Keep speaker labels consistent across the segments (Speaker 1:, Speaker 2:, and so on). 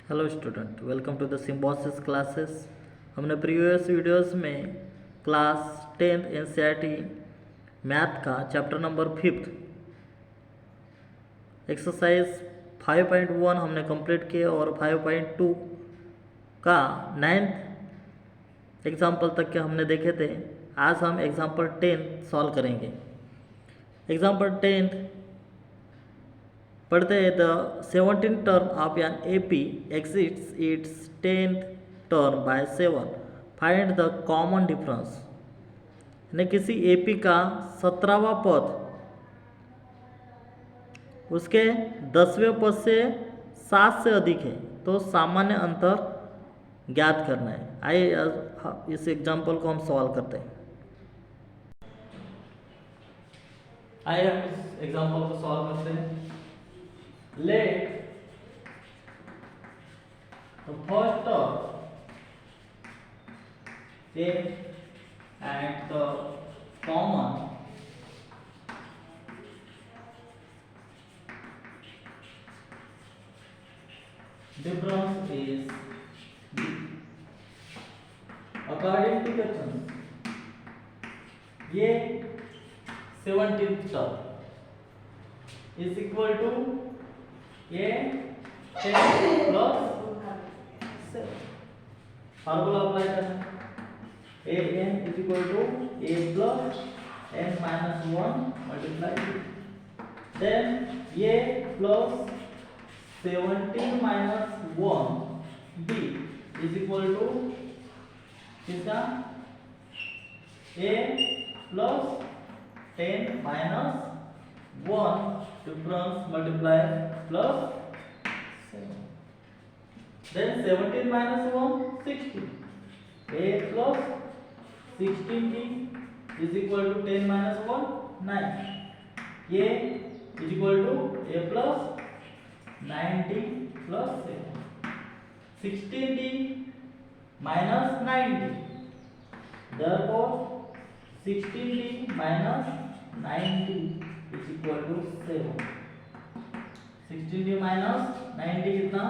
Speaker 1: Hello student, welcome to the Symbiosis classes. हमने previous videos में class 10th NCERT math का chapter number 5 exercise 5.1 हमने complete किया और 5.2 का 9th एग्जाम्पल तक के हमने देखे थे। आज हम एग्जाम्पल 10 सॉल्व करेंगे। एग्जाम्पल 10 पढ़ते हैं। The 17th term of an AP exceeds its 10th term by 7। Find the common difference. यानी किसी एपी का 17वां पद उसके 10वें पद से 7 से अधिक है तो सामान्य अंतर ज्ञात करना है। आइए इस एग्जाम्पल को हम सॉल्व करते हैं। आइए हम इस एग्जाम्पल को सॉल्व करते हैं। Let the first term take and the common difference is D. According to question ये 17th term is equal to a 10 plus 7 formula apply करना है। a n is equal to a plus n minus 1 multiply b, then a plus 17 minus 1 b is equal to किसका a plus 10 minus 1 difference multiply plus 7. Then 17 minus 1 16. A plus 16b is equal to 10 minus 1 9. A is equal to a plus 90 plus 7. 16d minus 90. Therefore 16d minus 90 is equal to 7. 16d minus 90 कितना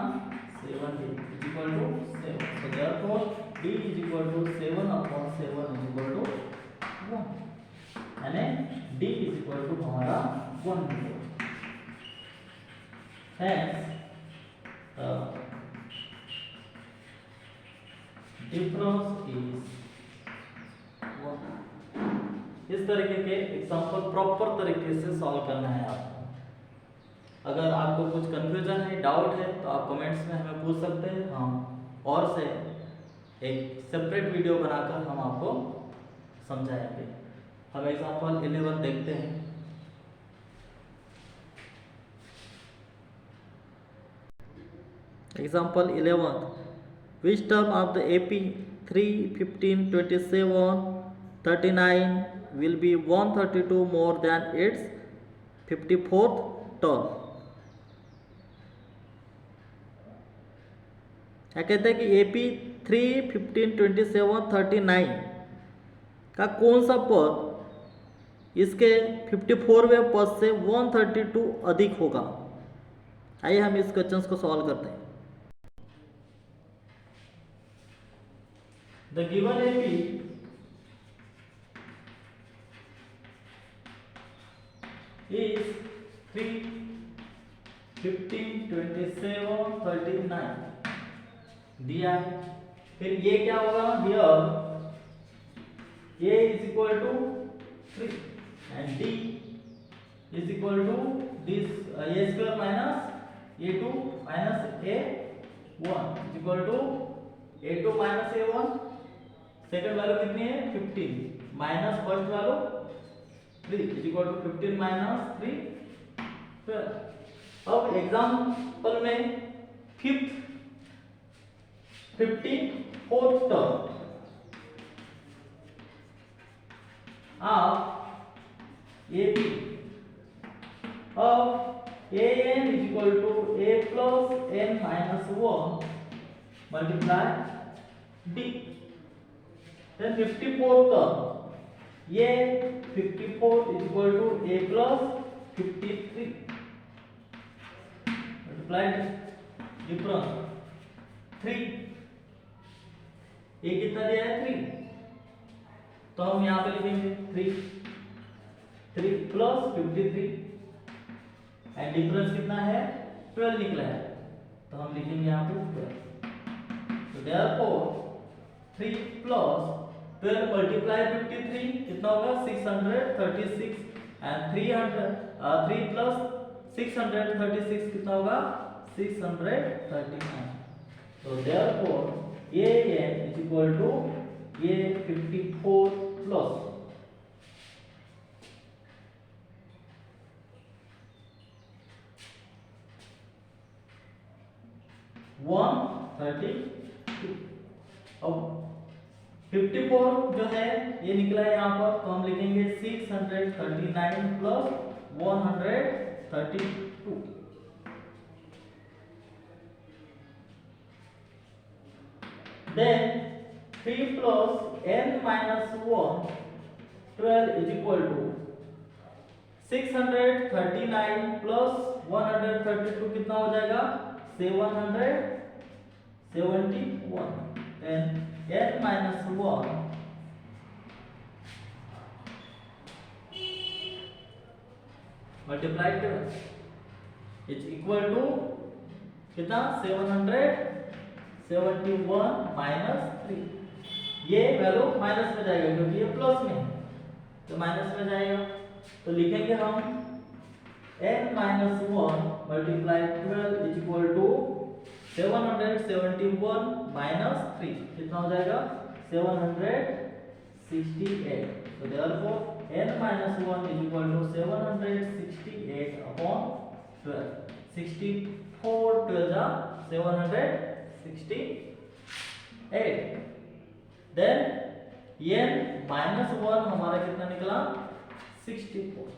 Speaker 1: 7d is equal to 7. So therefore d is equal to 7 upon 7 is equal to 1. यानी d is equal to हमारा 1 metre. Hence difference is 1. इस तरीके के example proper तरीके से solve करना है आपको। अगर आपको कुछ कंफ्यूजन है, डाउट है तो आप कमेंट्स में हमें पूछ सकते हैं। हम और से एक सेपरेट वीडियो बनाकर हम आपको समझाएंगे। हम एग्जाम्पल 11 देखते हैं। Example 11, which term of the AP 3, 15, 27, 39 will be 132 more than its 54th term। क्या कहते हैं कि एपी 3, 15, 27, 39 का कौन सा पद इसके 54वें पद से 132 अधिक होगा। आइए हम इस क्वेश्चन को सॉल्व करते हैं। द गिवन एपी is 3, 15, 27, 39 दिया है। फिर ये क्या होगा, here a is equal to 3 and d is equal to this a square minus a2 minus a1 is equal to a2 minus a1। Second value कितनी है 15 minus first value 3 is equal to 15 minus 3 12। अब example में 54th term of AB of an is equal to a plus n minus 1 multiply d। then 54th term ये 54 is equal to a plus 53 multiplied difference 3, ये कितना दिया है 3, तो हम यहाँ पे लिखेंगे 3 प्लस 53 एंड डिफरेंस कितना है 12 निकला है, तो हम लिखेंगे यहाँ पे 12। तो देयरफॉर 3 प्लस 12 मल्टीप्लाई 53 कितना होगा 636 एंड 3 प्लस 636 कितना होगा 639। तो देयरफॉर ये इज इक्वल टू ये 54 प्लस 132। अब 54 जो है ये निकला है यहाँ पर, तो हम लिखेंगे 639 plus 132। Then 3 plus n minus 1 12 is equal to 639 plus 132 कितना हो जाएगा 771। Then n minus 1 multiplied 12 is equal to कितना 771 माइनस 3। ये वैल्यू माइनस में जाएगा क्योंकि ये प्लस में है, तो माइनस में जाएगा, तो लिखेंगे हम n minus 1 multiply 12 is equal to 771 minus 3 कितना हो जाएगा 768। तो therefore n minus 1 is equal to 768 upon 12। 64 12 768। Then n minus 1 हमारा कितना निकला 64।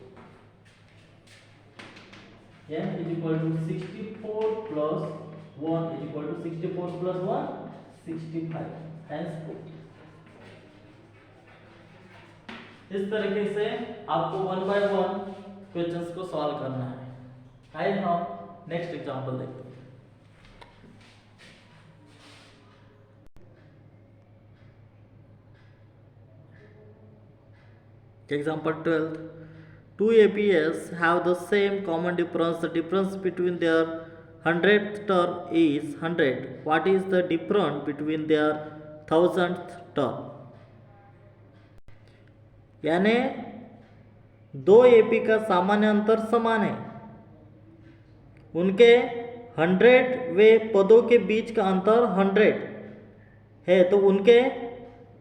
Speaker 1: n is equal to 64 plus 1 is equal to 64 plus 1 65। Hence इस तरीके से आपको 1 बाय 1 क्वेश्चंस को सॉल्व करना है। आइए हम नेक्स्ट एग्जांपल देखते हैं। Example 12. Two APS have the same common difference. The difference between their 100th term is 100. What is the difference between their 1000th term? यानी दो एपी का सामान्य अंतर समान है, उनके 100वें पदों के बीच का अंतर 100 है, तो उनके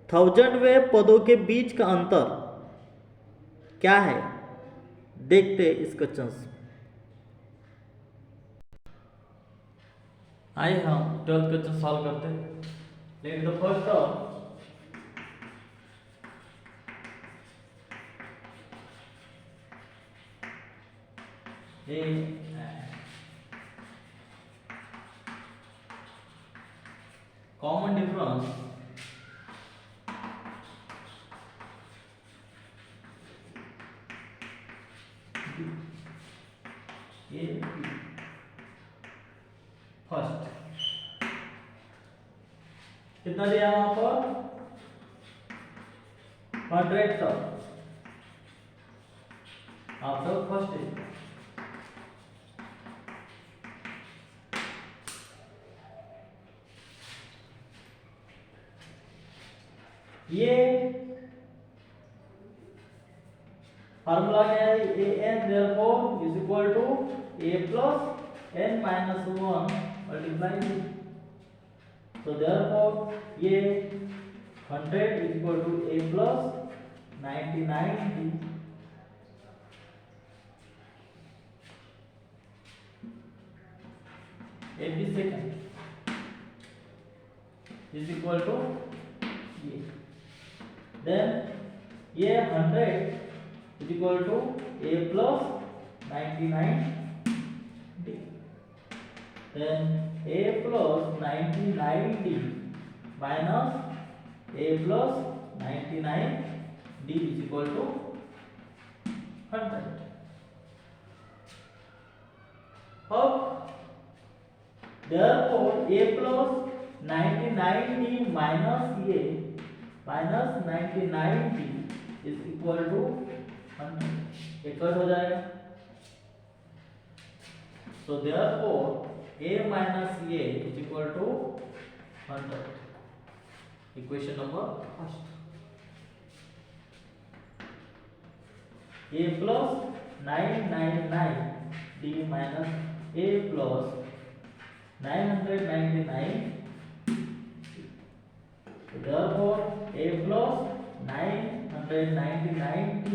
Speaker 1: 1000वें पदों के बीच का अंतर क्या है, देखते इस क्वेश्चन। आइए हम 12th क्वेश्चन सॉल्व करते हैं। Let the first term A common difference first कितना दिया वहां पर 100 तक, आप सब फर्स्ट है। ये फार्मूला क्या है an therefore is equal to a plus n minus 1 multiply b। so therefore ये 100 is equal to a plus 99b 82nd is equal to ये। then ये 100 is equal to a plus 99d। then a plus 99d minus a plus 99d is equal to 100। अब therefore a plus 99d minus ये minus 99d is equal to 100, ये cut हो जाएगा। So therefore a minus a is equal to 100, equation number first. a plus 999d minus a plus 999, therefore a plus 999t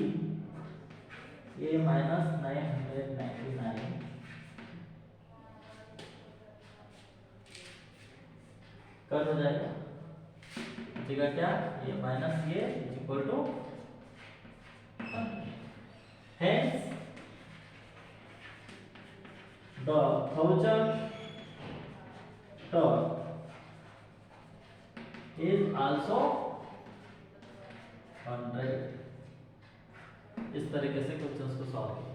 Speaker 1: a minus 999 cut हो जाएगा, बचेगा क्या, ये minus ये is equal to, hence the 1000 term is also 100। इस तरीके से questions को सॉल्व किया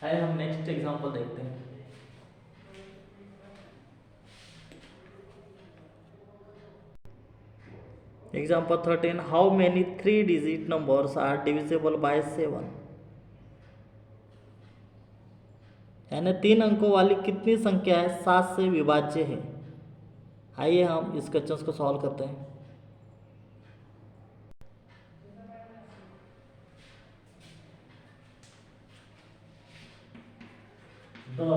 Speaker 1: है। हम नेक्स्ट एग्जांपल देखते हैं। Example 13, how many 3 digit numbers are divisible by 7? यानी 3 अंकों वाली कितनी संख्या है 7 से विभाज्य है। आइए हम इस क्वेश्चन को सॉल्व करते हैं। The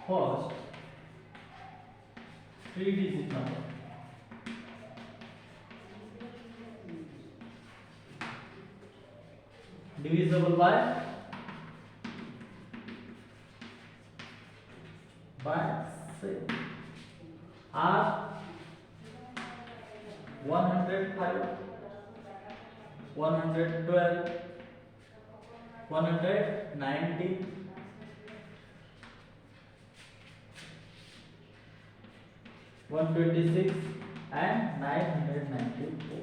Speaker 1: first 3 digit number divisible by 6 are 105, 112, 190, 126 and 994।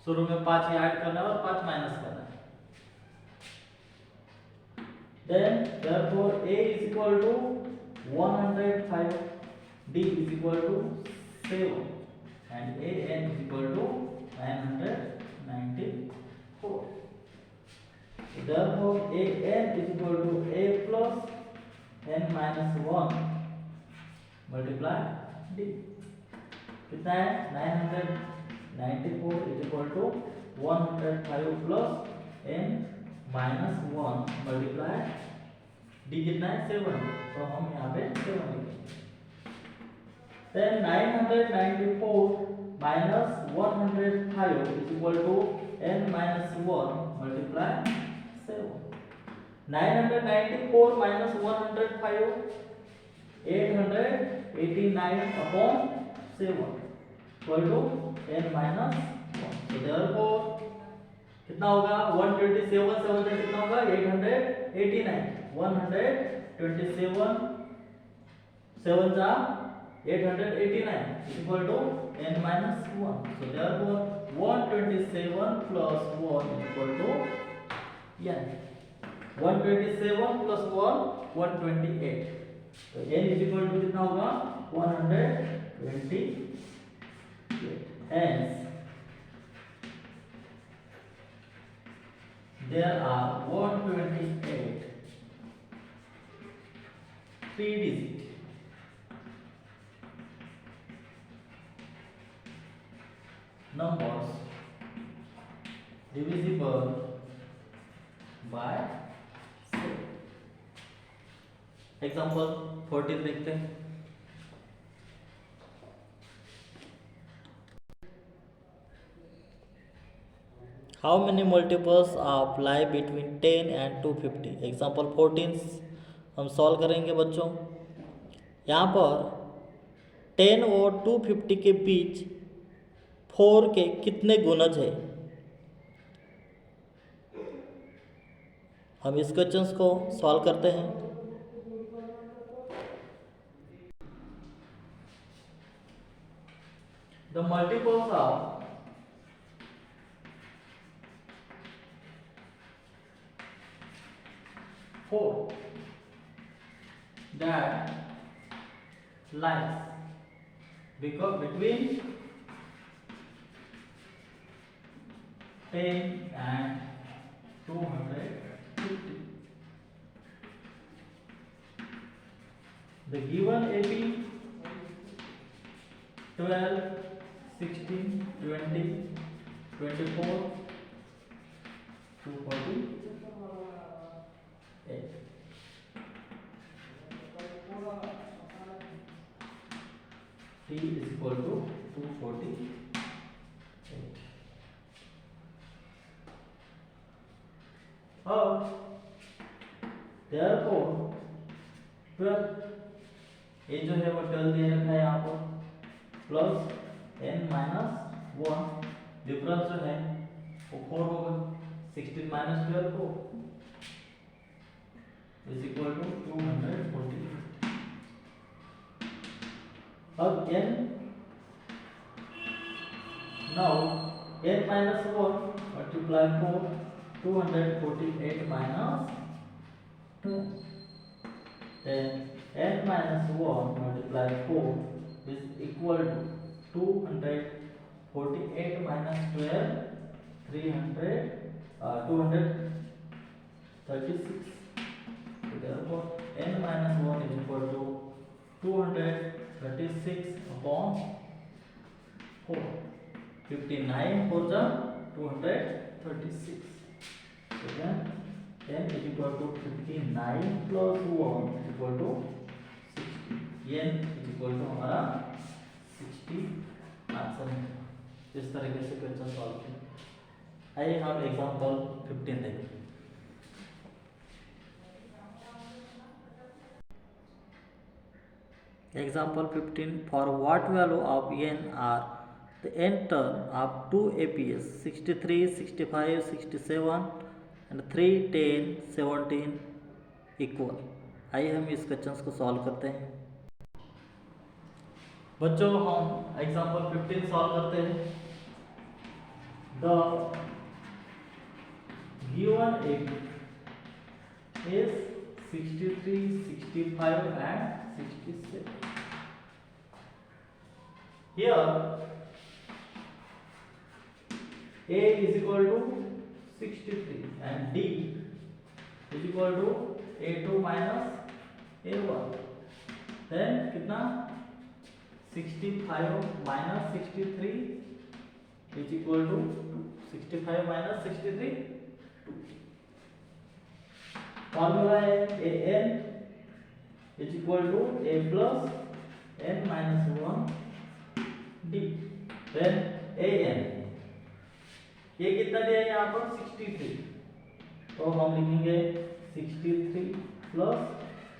Speaker 1: शुरू में 5 ऐड करना है और 5 माइनस करना है। Then therefore a is equal to 105, d is equal to 7 and a n is equal to 994। Therefore a n is equal to a plus n minus 1 multiply d। कितना है 994 is equal to 105 plus n minus 1 multiply d कितना है 7, तो हम यहाँ पे 7 लिखेंगे। Then 994 minus 105 is equal to n minus 1 multiply 7। 994 minus 105 889 upon 7 equal to n minus 1। So therefore कितना होगा 127 7 से कितना होगा 889, 127 7 जा 889 equal to n minus 1। So therefore 127 plus 1 equal to n। 127 plus 1 128, तो n is equal to कितना होगा 128। Hence there are 128 3-digit numbers divisible by 6। Example 14 देखते हैं। How many multiples of lie between 10 and 250? Example 14 हम solve करेंगे बच्चों। यहाँ पर 10 और 250 के बीच 4 के कितने गुणज है। हम इस क्वेश्चन को सॉल्व करते हैं। The multiples of 4 that lies because between 10 and 250. The given AP 12, 16, 20, 24, 248. T is equal to 248. therefore 12 ये जो है वो 12 दे रखा है यहाँ पर प्लस n माइनस 1 डिफरेंस जो है वो 4 होगा 16 माइनस 12 को इज इक्वल टू 240. अब n now n minus 1 multiply 4 248 minus 2 then n minus 1 multiply 4 is equal to 248 minus 12 236. So therefore n minus 1 is equal to 236 upon 4. 59 for the 236. So then n is equal to 59 plus 1 is equal to 60. n is equal to हमारा 60 answer है. इस तरीके से question solve किया. आइए हम example 15 देखें. Example 15. For what value of n are the n term of 2 APS 63, 65, 67 and 3, 10, 17 equal. आइए हम इस क्वेश्चन को सॉल्व करते हैं. बच्चों हम एग्जाम्पल 15 सॉल्व करते हैं. The given AP is 63, 65 and 67. Here A is equal to 63 and D is equal to A2 minus A1. Then कितना 65 minus 63 is equal to 65 minus 63 formula है an is equal to a plus n minus 1 d. then an ये कितना दिया है यहाँ पर 63. तो हम लिखेंगे 63 plus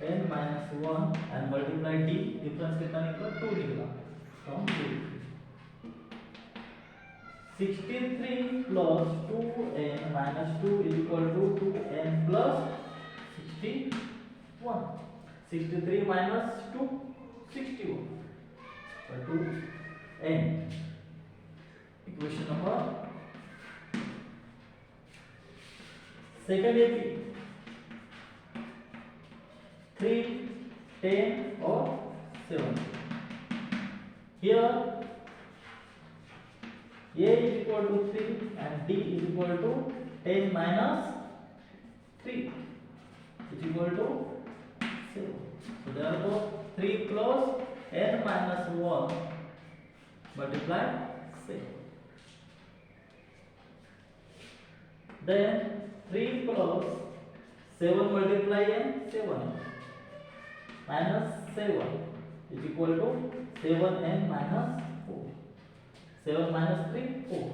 Speaker 1: n minus 1 and multiply d. Difference कितना निकला 2 निकला. तो हम 63 plus 2n minus 2 is equal to 2n plus 61. 63 minus 2 61. So 2n. Equation number second AP 3, 10 or 7. Here A is equal to 3 and D is equal to 10 minus 3 is equal to 7. So therefore 3 plus n minus 1 multiply 7. Then 3 plus 7 multiply n 7 minus 7 is equal to 7n minus 4. 7 minus 3 4.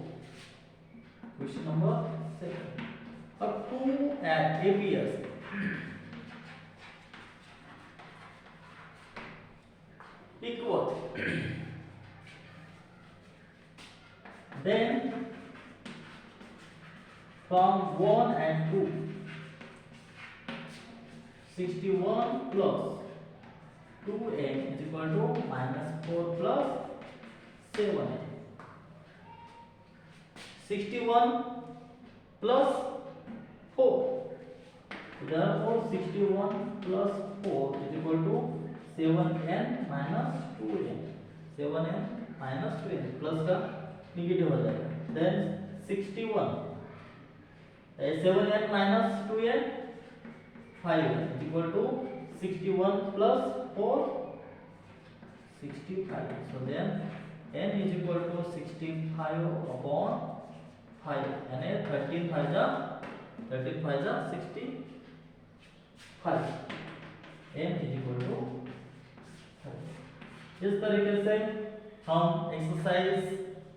Speaker 1: Question number 7. अब 2 at APS equal. Then from 1 and 2 61 plus 2n is equal to minus 4 plus 7n. 61 plus 4. Therefore 61 plus 4 is equal to 7n minus 2n. 7n minus 2n plus का negative हो जाएगा. Then 61 7n minus 2n 5 is equal to 61 plus 4 65. So then n is equal to 65 upon 5 यानी 13 5 जा 65 n is equal to 30. इस तरीके से हम exercise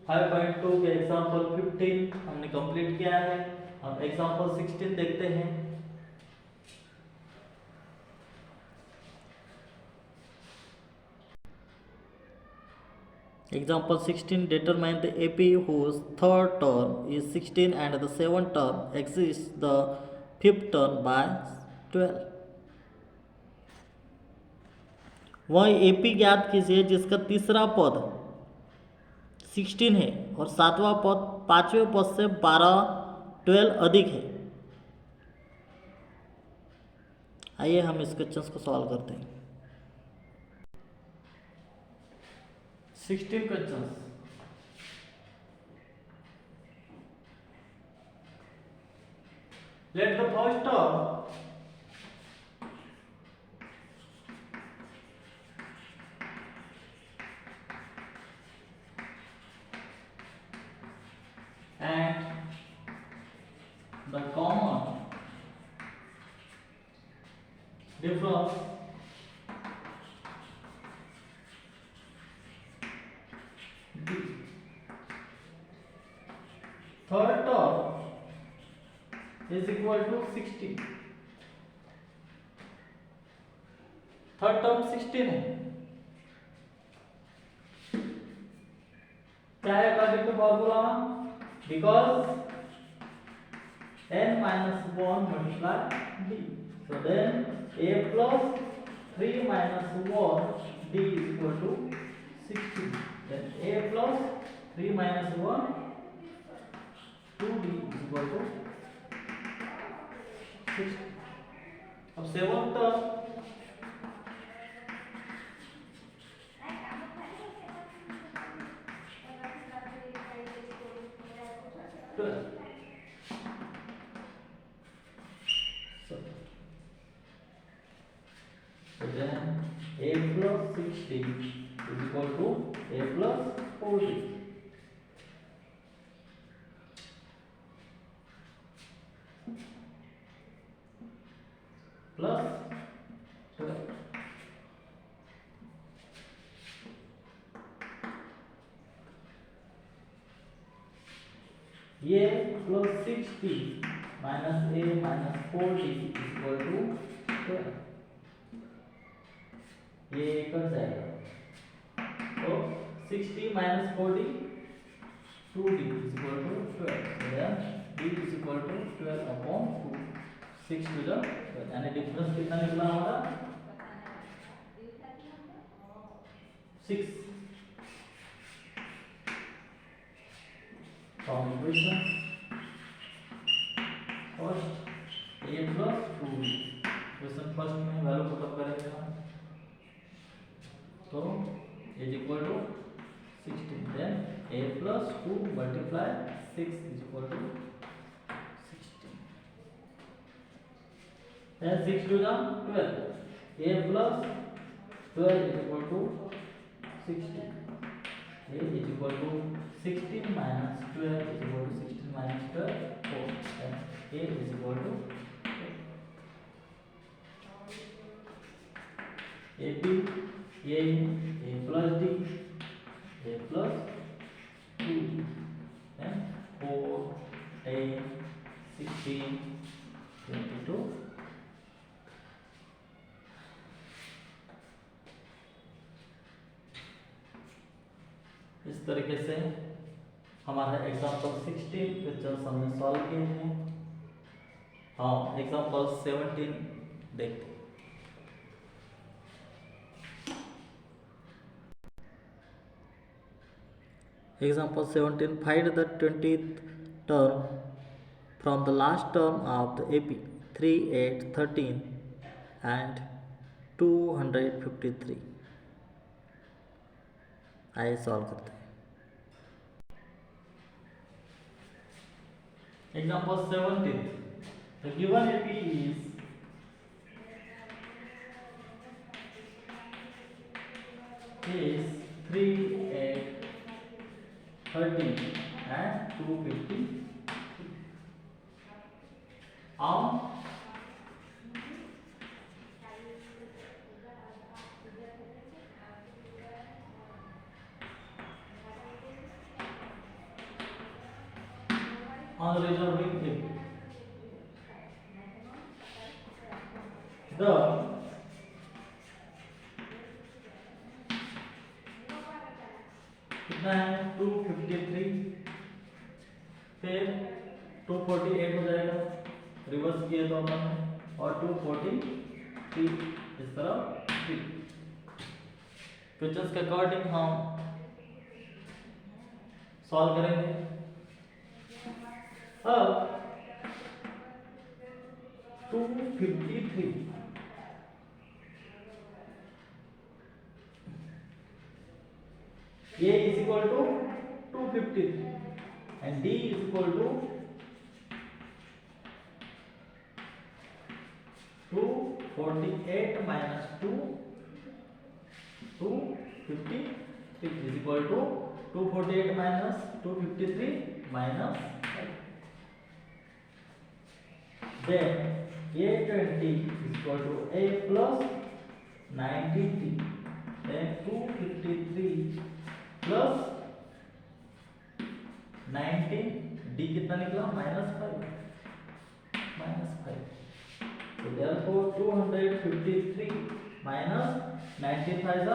Speaker 1: 5.2 के एग्जांपल 15 हमने कंप्लीट किया है. हम एग्जांपल 16 देखते हैं. Example 16, determine the AP whose third term is 16 and the seventh term exceeds the fifth term by 12. वह AP ज्ञात कीजिए जिसका तीसरा पद 16 है और सातवां पद पांचवें पद से 12 अधिक है. आइए हम इस क्वेश्चन को सॉल्व करते हैं. 16 questions. Let the first term and the common difference D. Third term is equal to 60. Third term 16 है. क्या है according to formula? Because n minus 1 multiply d. So then a plus 3 minus 1 d is equal to 16. Then a plus 3 minus 1 2d is equal to 60. अब seventh term a plus 60 is equal to a plus 40. Plus 12. A plus 60 minus a minus 40 is equal to 12. ये cut जाएगा. तो 60 minus 40 2d is equal to 12. So then d is equal to 12 upon 2. 6 to the 12. यानी difference कितना निकला हमारा? 6. From equation first a plus 2d. Question first में value put up करेंगे हम. So is equal to 16. Then a plus 2 multiply 6 is equal to 16. Then 6 to the 12. A plus 12 is equal to 16. A is equal to 16 minus 12 is equal to 16 minus 12 4. Then A is equal to AP a plus d a plus 2d. Then 4 10 16 22. इस तरीके से हमारा example 16 question हमने solve किए हैं. हाँ, example 17 देखते हैं. Example 17, find the 20th term from the last term of the AP 3, 8, 13 and 253. आइए सॉल्व करते हैं. Example 17. The given AP is 3, 8, 13 and 250. On resolving it, the कितना है 253, फिर 248 हो जाएगा, रिवर्स किए तो अपन ने, और 243 इस तरह 3. क्वेश्चंस के अकॉर्डिंग हम सॉल्व करेंगे. अब 253 A is equal to 253 and D is equal to 248 minus 253 is equal to 248 minus 253 minus 5. Then A20 is equal to A plus 90T. Then 253 plus 19, D कितना निकला -5. So therefore 253 minus 95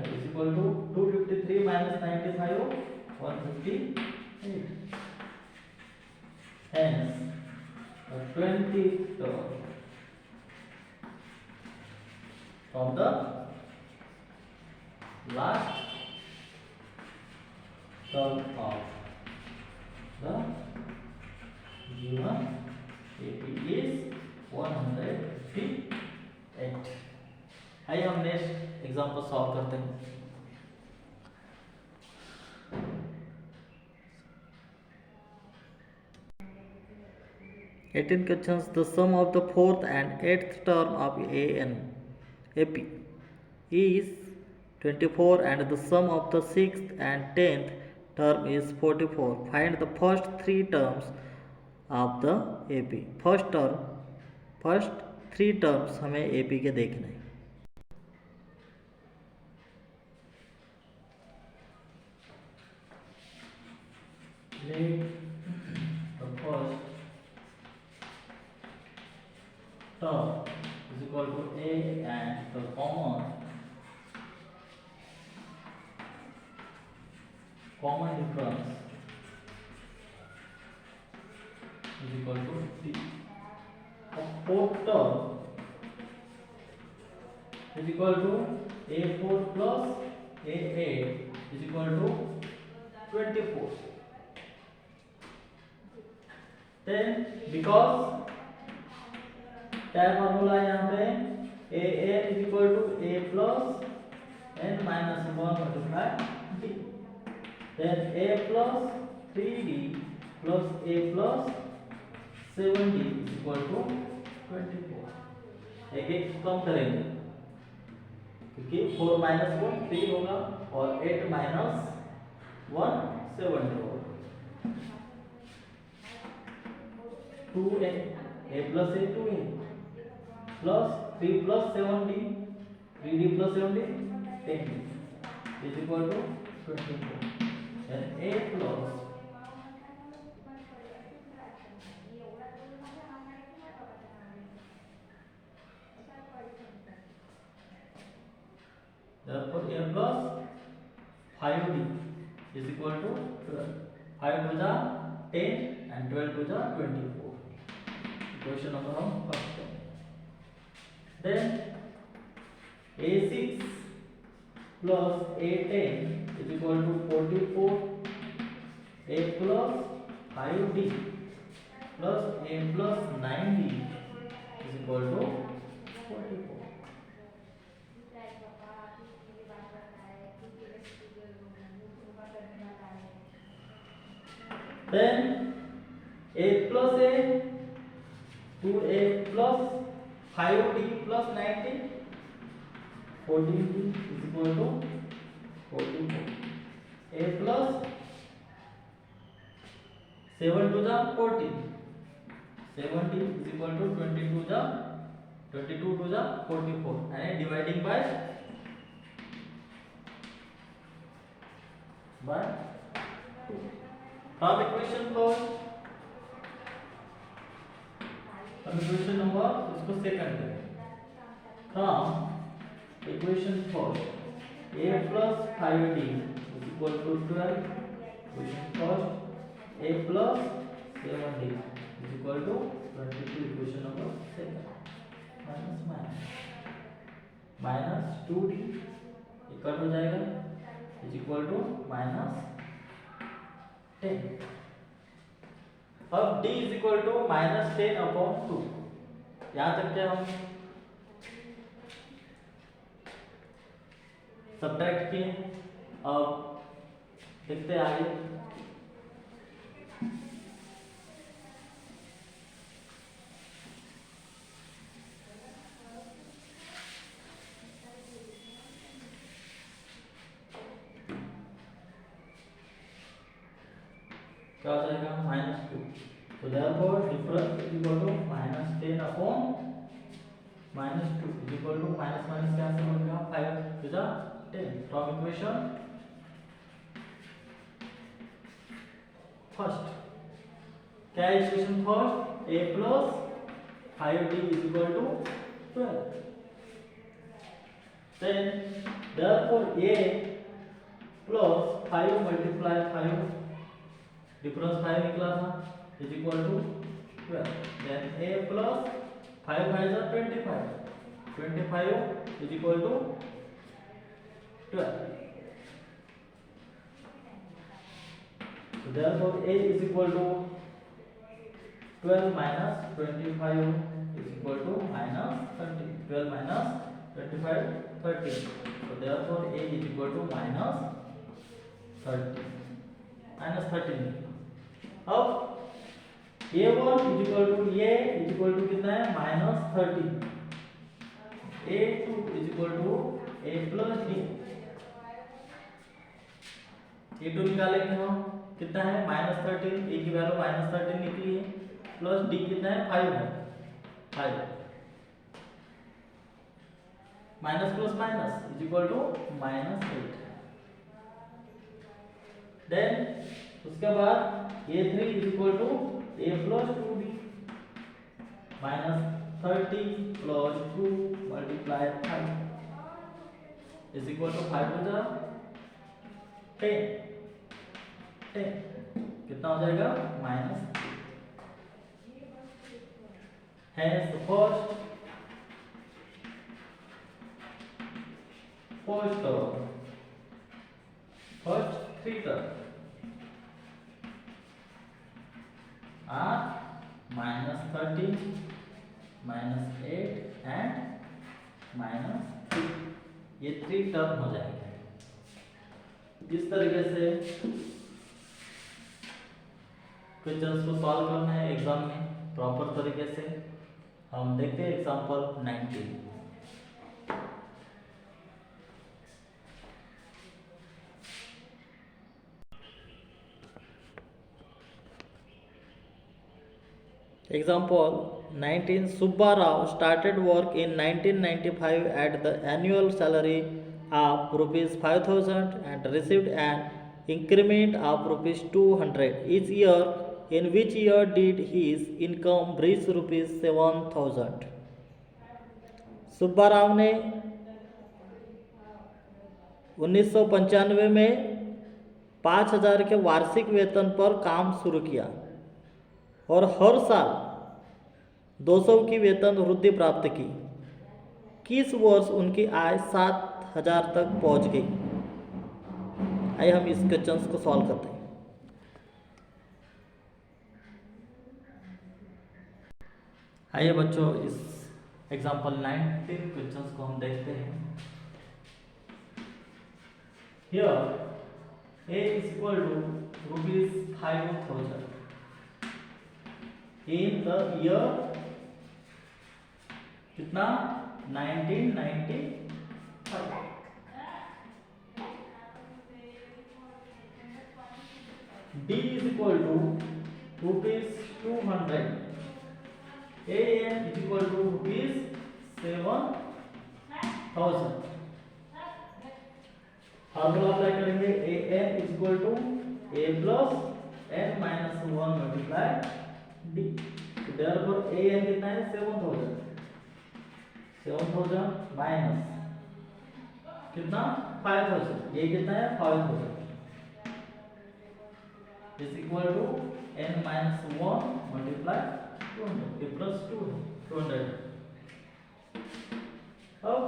Speaker 1: is equal to 253 minus 95 158. Hence the 20th term from the last term of the given AP is 158. आइए हम next example solve करते हैं. Eighteen questions. The sum of the fourth and eighth term of AP is 24 and the sum of the sixth and 10th term is 44. Find the first three terms of the AP. First three terms हमें AP के देखने हैं. The first term is equal to A and the common difference is equal to T. The fourth term is equal to A4 plus A8 is equal to 24. Then because क्या formula है यहाँ पे A is equal to A plus n minus 1 multiplied D. Then A plus 3D plus A plus 7D is equal to 24. एक एक कम करेंगे क्योंकि 4 minus 1 3 होगा और 8 minus 1 7 होगा. 2A plus A 2A plus 3 plus 7D 3D plus 7D 10D is equal to 24. And A plus therefore A plus 5D is equal to 12. 5 to the 10 and 12 to the 24. Question number हम first करें. Then A6 plus A10 is equal to 44 a plus 5d plus a plus 9d is equal to 44. Then a plus a 2a plus 5d plus 9d 14d is equal to 44. A plus 7 to the 14. 70 is equal to 22 to the 44 and dividing by 2. From equation number इसको second करें. From equation first a plus 5d is equal to 12. Equation first a plus 7d is equal to 22. Equation number second minus 2d equal हो जाएगा is equal to minus 10. अब d is equal to minus 10 upon 2. यहाँ तक क्या हम subtract किए. अब देखते हैं आगे. क्या हो जाएगा -2. तो therefore difference is equal to -10 upon -2 is equal to minus cancel हो गया 5 to the 10. From equation first क्या है equation first a plus 5d is equal to 12. Then therefore a plus 5 multiply 5 difference 5 निकला था is equal to 12. Then a plus 5 5 is 25. 25 is equal to 12. So therefore a is equal to 12 minus 25 is equal to minus 30. 12 minus 25 30. So therefore a is equal to minus 30. Minus 13. अब a1 is equal to a is equal to कितना है minus 30. a2 is equal to a plus d. a2 निकालेंगे हम कितना है -13. a की value -13 निकली है. प्लस d कितना है 5 है 5. Minus plus minus is equal to -8. Then उसके बाद a3 is equal to a plus 2d -30 plus 2 multiply 5 is equal to 5 to the 10. कितना हो जाएगा -3. Hence the first three terms are -13, -8 and -3. ये 3 टर्म हो जाएंगे. इस तरीके से क्वेश्चंस को सॉल्व करना है एग्जाम में प्रॉपर तरीके से. हम देखते हैं example 19. Example 19. Subba Rao started work in 1995 at the annual salary of rupees 5,000 and received an increment of rupees 200 each year. In which year did his income reach rupees 7,000? Subba Rao ने 1995 में 5,000 के वार्षिक वेतन पर काम शुरू किया और हर साल 200 की वेतन वृद्धि प्राप्त की. किस वर्ष उनकी आय 7,000 तक पहुंच गई? आइए हम इस क्वेश्चन को सॉल्व करते हैं. आइए बच्चों इस एग्जाम्पल 19 क्वेश्चंस को हम देखते हैं। Here A is equal to rupees 5,000 in the year कितना 1995। D is equal to rupees 200। AN is equal to rupees 7,000। Formula apply करेंगे। AN is equal to A plus n minus 1 multiply D। तो therefore AN कितना है 7,000 minus कितना 5,000, ये कितना है 5,000 is equal to n minus 1 multiply 200, ये plus 200। अब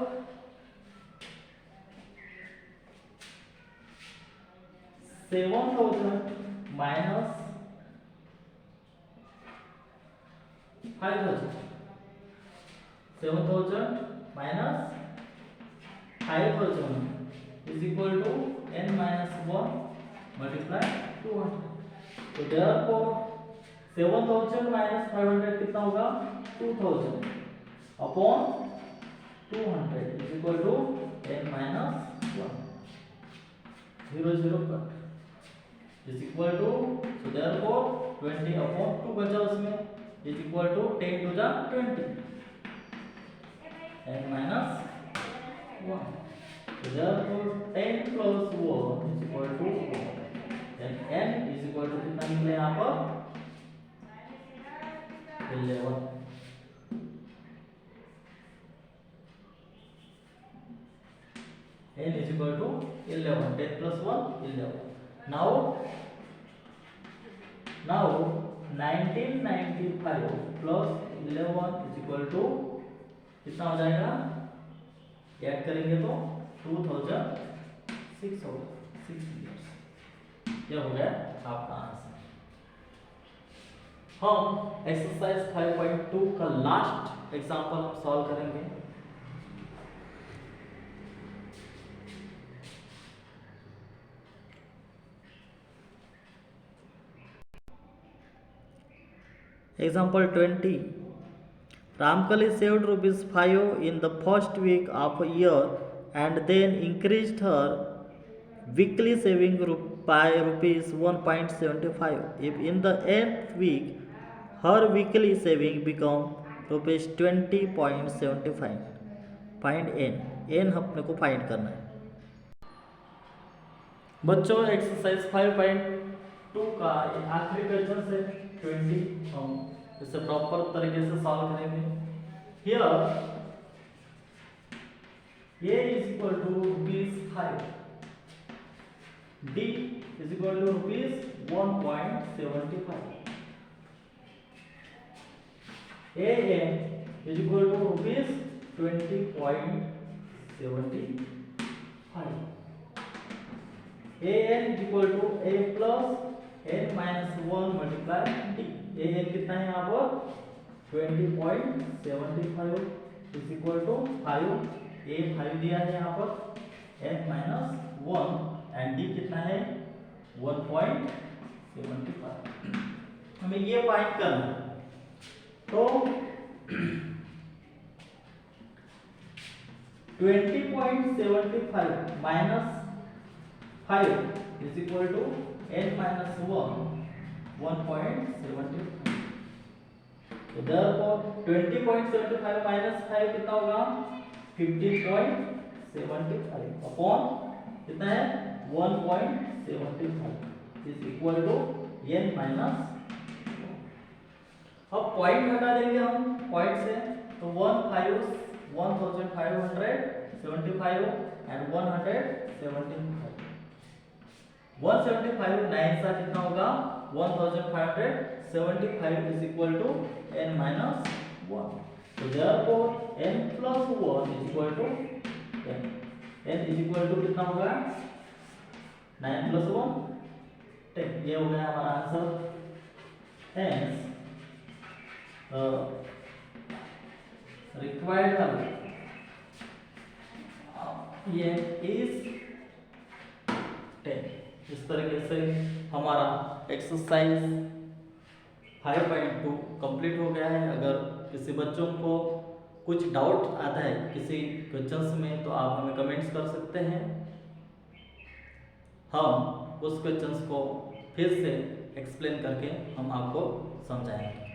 Speaker 1: 7,000 minus 5,000, 7,000 minus 5,000 is equal to n minus 1 multiply 200। तो देयरफॉर 7,000 माइनस 500 कितना होगा 2,000 upon 200 is equal to n minus 1, 0 0 cut is equal to, so therefore 20 upon 2 बचा उसमें is equal to 10 to the 20 n minus 1। So therefore 10 plus 1 is equal to 1। Then n is equal to कितना निकले यहाँ पर 11। n is equal to 11। 10 plus 1 11। Now 1995 plus 11 is equal to कितना हो जाएगा, add करेंगे तो 2006 होगा, 6 इयर्स। ये हो गया आपका आंसर। हम एक्सरसाइज 5.2 का लास्ट एग्जांपल हम सॉल्व करेंगे। Example 20। Ramkali saved ₹5 in the first week of a year and then increased her weekly saving by ₹1.75. If in the 8th week her weekly saving become ₹20.75, find n। n अपने को find करना है। बच्चों exercise 5.2 का आखिरी question से 20 हम इसे प्रॉपर तरीके से सॉल्व करेंगे। Here a is equal to ₹5, d is equal to ₹1.75, an is equal to ₹20.75, an is equal to a plus n minus 1 multiply d। an कितना है यहाँ पर 20.75 इज इक्वल टू 5, a 5 दिया है यहाँ पर, n माइनस 1 एंड d कितना है 1.75। हमें ये फाइंड करना है। तो 20.75 minus 5 is equal to n minus 1 1.75। तो therefore 20.75 माइनस 5 कितना होगा 15.75 अपॉन कितना है 1.75 is equal to n minus. अब पॉइंट हटा देंगे हम पॉइंट से, तो 1575 एंड 175 175 9 सा कितना होगा 1575 is equal to n minus 1। तो therefore n plus 1 is equal to n is equal to कितना होगा 9 plus 1 10। ये हो गया हमारा आंसर। Hence डिवाइड वाला ये इज 10। इस तरीके से हमारा एक्सरसाइज 5.2 कंप्लीट हो गया है। अगर किसी बच्चों को कुछ डाउट आता है किसी क्वेश्चंस में तो आप हमें कमेंट्स कर सकते हैं, हम उस क्वेश्चंस को फिर से एक्सप्लेन करके हम आपको समझाएंगे।